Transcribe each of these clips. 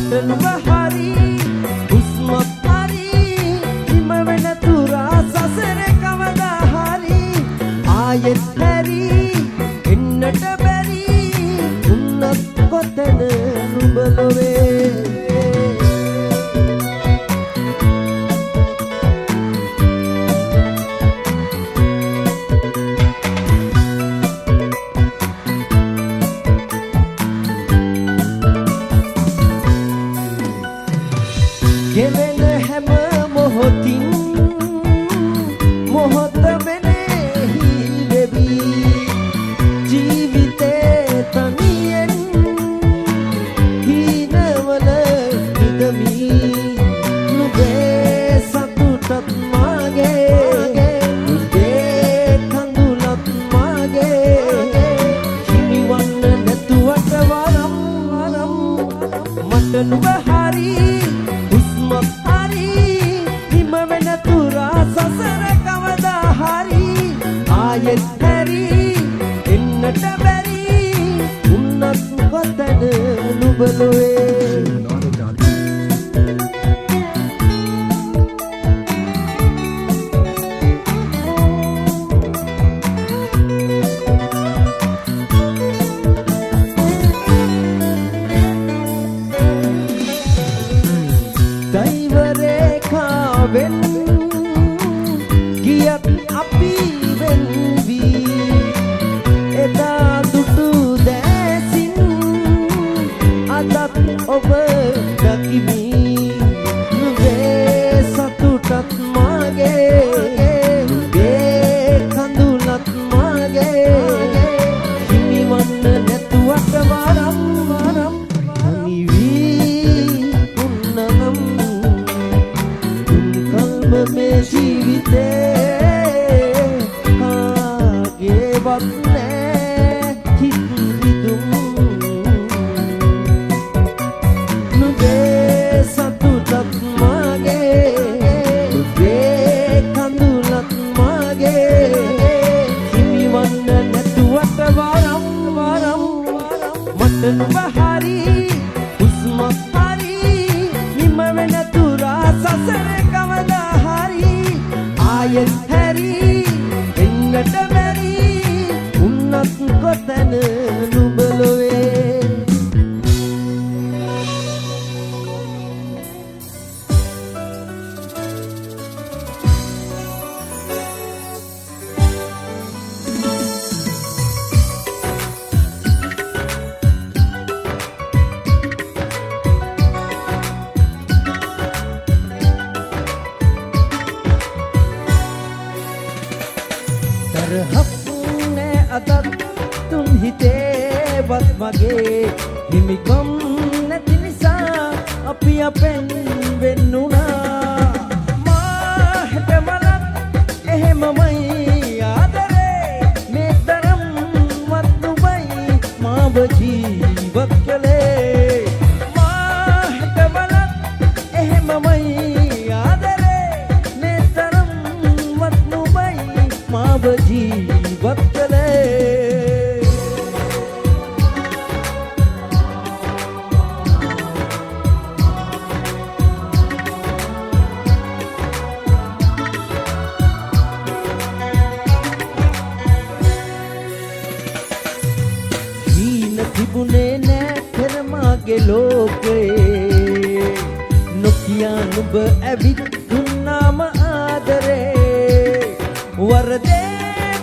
මට නුඹ හරි හුස්මත් හරි හිම වෙන තුරා සසර කවදා හරි ආයෙත් හැරි එන්නට බැරි උන්නත් කොතන නුඹ ලොවේ ගෙවෙන හැම මොහොතින් මොහොත වෙනෙහි වෙවි ජීවිතේ තනියෙන් හීනවල නිදමි නුඹේ සතුටත් මාගේ නුඹේ කඳුලත් මාගේ හිමිවන්න නැතුවට වරම් මට නුඹ හරි හරි හිම වෙන තුරා සසර කවදා හරි ආයෙත් හැරි එන්නට බැරි උන්නත් කොතන නුඹ ලොවේ වෙන් ගියත් අපි වෙන් වී එදා දුටු දැසින් අදත් ඔබ දකිමි නුඹේ සතුටත් මාගේ නුඹේ කඳුලත් මාගේ හිමිවන්න නැතුවට වරම් තනි වී උන්නනම් මේ ජීවිතේ කාගේවත් නෑ හිත් විදුම් නුඹේ සතුටත් මාගේ නුඹේ කඳුලත් මාගේ හිමිවන්න නැතුවට වරම් මට නුඹ හරි හුස්මත් හරි හිම වෙන තුරා සසර ආයෙත් හැරි එන්නට බැරි උන්නත් කොතන නුඹ ලොවේ හප්නේ අදත් තුන් හිතේවත් වගේ හිමිකම් නැති නිසා අපි අපෙන් වෙන්නුණා මා හැටමලත් එහෙමමයි ආදරේ මේ තරම්වත් නුඹයි මාව ජීවත් කළේ මා හැටමලත් එහෙමමයි ආදරේ මේ තරම්වත් නුඹයි මාව ජීවත් කළේ හීන තිබුණේ නෑ පෙර මාගේ ලෝකේ නොකියා නුඹ ඇවිත් දුන්නාම ආදරේ වරදේ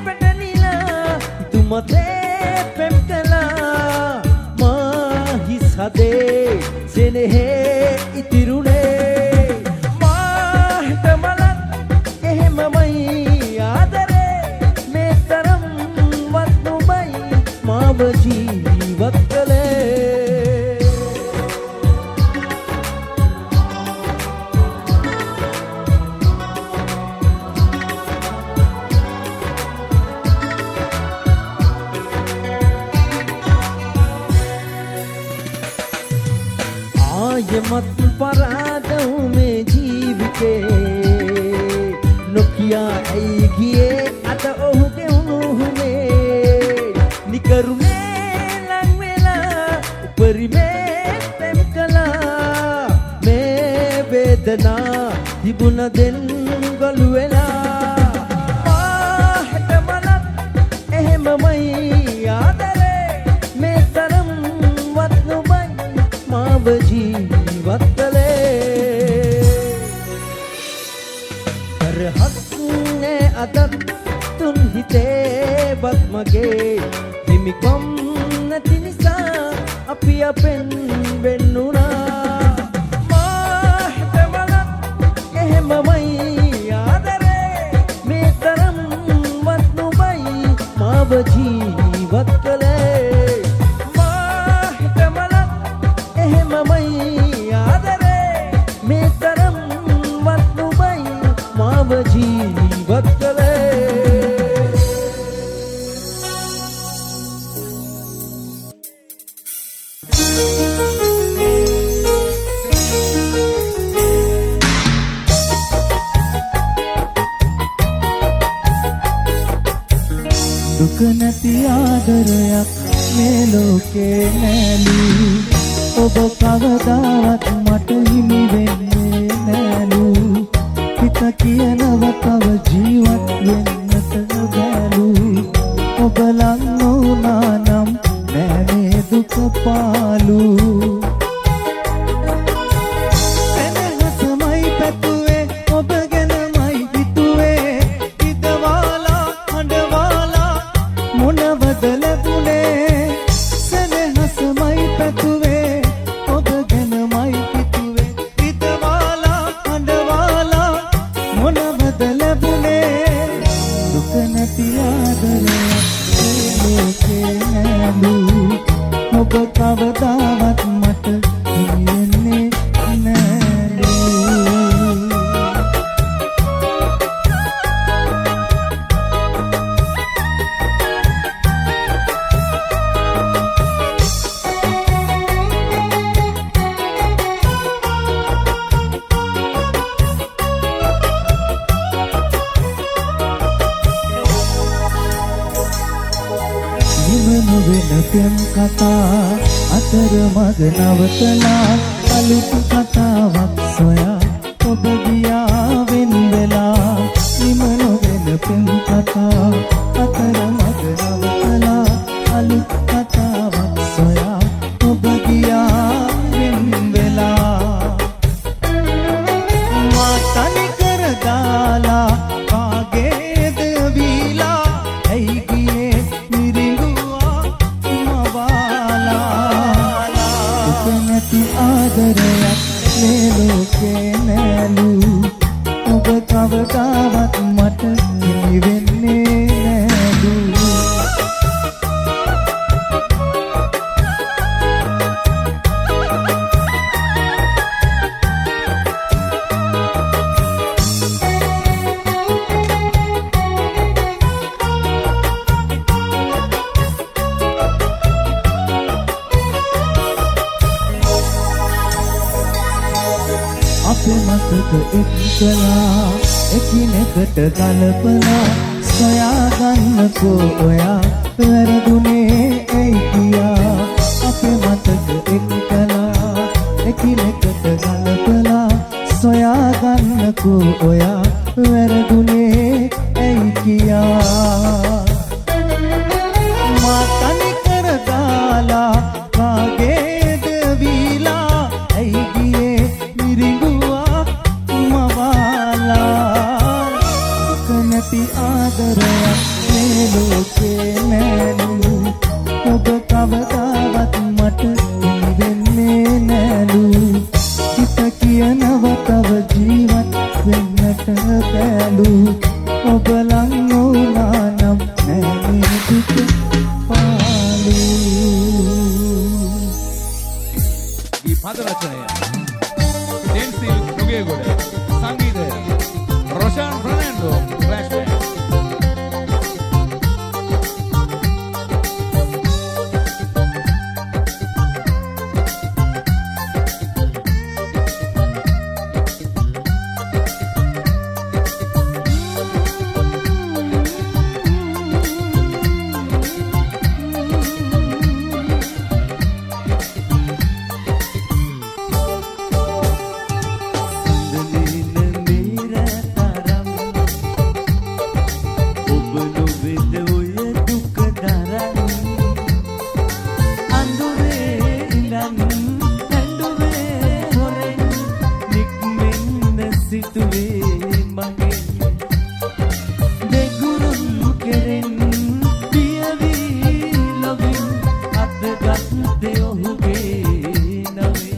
පැටනිලා තුමතේ පෙම් කළා මා හිස් හදේ සෙනෙහේ ඉතිරුනේ මා හිතමලත් එහෙමමයි ආදරේ මේ තරම්වත් නුඹයි මාව ජීවත් කළේ ආයමත් පරාදව් මේ ජීවිතේ නොකියා ඇයි ගියේ අද ඔහුගේ උණුහුමේ නිකරුණේ ලං වෙලා උපරිමේ පෙම් කළා දෙදනා තිබුණ දෙන් ගොළු වෙලා පාහෙට මලක් එහෙමමයි ආදරේ මේ තරම් වත් නොබයි මාව ජීවත් කළේ කරහක් නෑ අදත් තුන් හිතේ වත් මගේ හිමිකොම් නැති නිසා අපි අපෙන් වෙන්නුනා මාහෙට මලක් එහෙමමයි ආදරේ මේ තරම් වත් නොබයි මාව ජීවත් කළේ මාහෙට මලක් එහෙමමයි ආදරේ මේ තරම් වත් නොබයි මාව ජීවත් කළේ දුක නැති ආදරයක් මේ ලෝකේ නැලු ඔබ කවදාවත් මට හිමි වෙන්නේ නැලු හිත කියනව තව ජීවත් වෙන්නට බැලු ඔබ ලං වුණා නම් නෑ මේ දුක පාලු එනහසමයි පැතුවේ ඔබ ගැනමයි හිතුවේ ඉදවාලා හඬවාලා මොනවද ලැබුණේ සෙනෙහසමයි පැතුවේ ඔබ ගැනමයි හිතුවේ ඉදවාලා හඬවාලා මොනවද ලැබුණේ දුක නැති ආදරයක් මේ ලෝකේ නැලු ඔබ කවදාවත් මට හිමිවෙන්නේ නැලු නිමන වෙන පෙම් කතා අතර මග නවතලා අලුත් කතාවක් සොයා ඔබ ගියා වෙන් වෙලා නිමන වෙන පෙම් කතා අතර මග නවතලා අලුත් කතාවක් සොයා ඔබ ගියා වෙන් වෙලා මා තනි කර දාලා කාගේද වීලා ඇයි ගියේ මිරිඟුවා මවාලා දුක නැති ආදරයක් මේ ලෝකේ නැලු ඔබ කවදාවත් මට හිමි වෙන්නේ නැලු අපේ මතක එක්කලා එකිනෙකට ගලපලා සොයාගන්නකෝ ඔයා වැරදුනේ ඇයි කියා අපේ මතක එක්කලා එකිනෙකට ගලපලා සොයාගන්නකෝ ඔයා වැරදුනේ ඇයි කියා මා තනි කර දාලා කාගේද වීලා ඇයි ගියේ මිරිඟුවා මවාලා දුක නැති ආදරයක් මේ ලෝකේ නැලු ඔබ කවදාවත් මට හිමි වෙන්නේ නැලු හිත කියනව තව ජීවත් වෙන්නට බැලු ඔබ ලං වුණා නම් නෑ මේ දුක පාලු ಈ ಪದ ರಚನೆಯ ಡೇನ್ಸಿಲ್ ನುಗೇಗೌಡ ಸಂಗೀತ ರೋಷನ್ ಫರ್ನಾಂಡೋ ಫ್ಲಾಶ್ ಬ್ಯಾಕ್ සිතුවේ මගේ දෙගුරුන් කෙරෙන් පියවී ලොවින් අත්ගත්තේ ඔහුගේ නමේ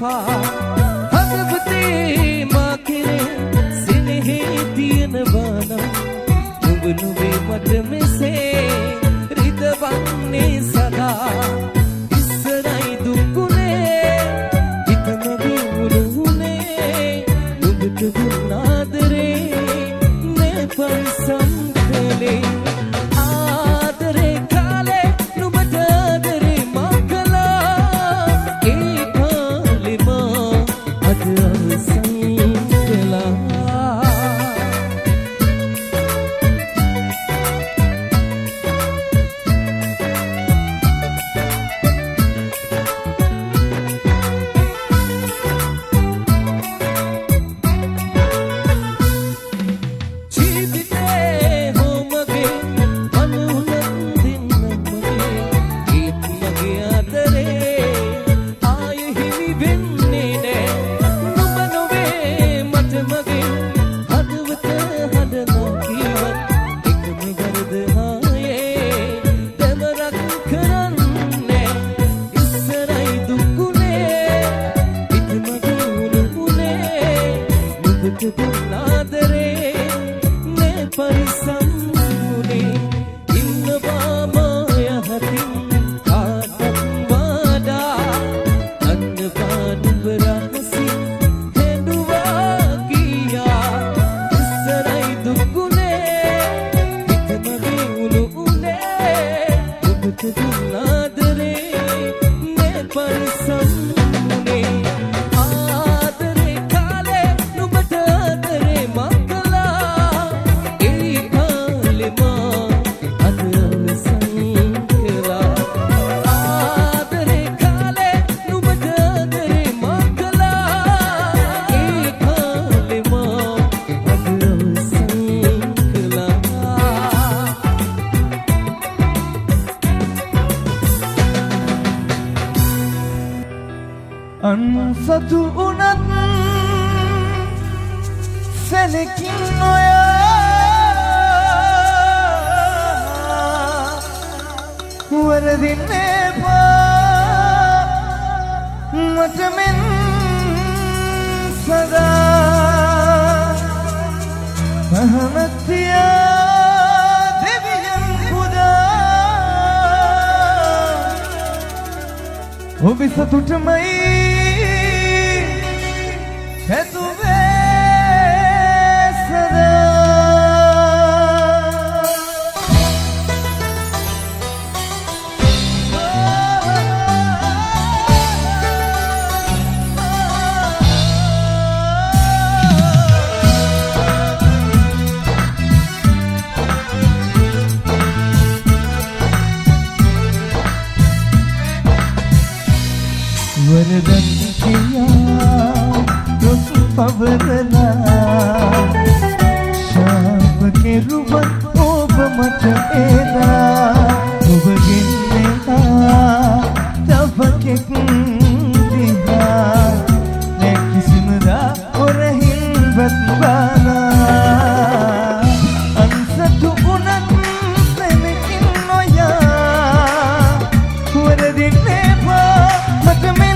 එපා හදවතේ මා කෙරේ සෙනෙහේ තියෙනවා නම් නුඹ නුඹේ මට මෙසේ රිදවන්නේ සදා ඉස්සරයි දුක්ුනේ හිතමගේ උරුනේ නුඹට ගුණාදරේ නේ පරිසම් කළේ අන්සතු උනත් සැලකින් නොයා වරදින්නේ පා මට මෙන් සදා මහමත්තියා දෙවියන් පුදා ඔබ සතුටමයි वरदन किया तुस पवरना शाप के रूबन ओब मच एदा ओब गिन्नेहा तबके कुंदिहा ने किस्मदा और हिंबत बाना अंसतु उनन सेनकिन नोया वरदिने मत में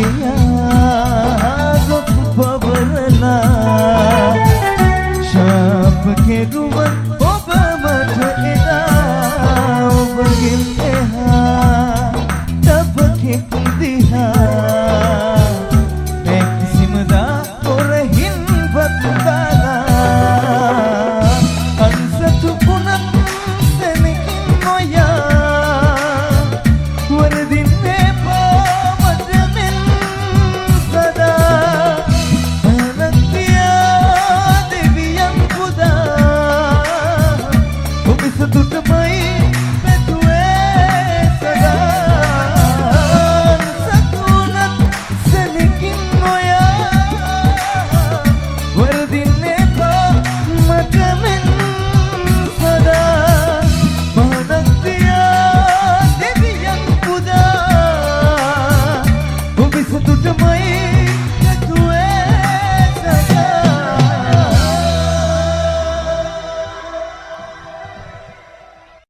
කියා ගොස් පවරලා ශාප කෙරුව ඔබ මට එදා ඔබගෙන් එහා තපකෙක් දිහා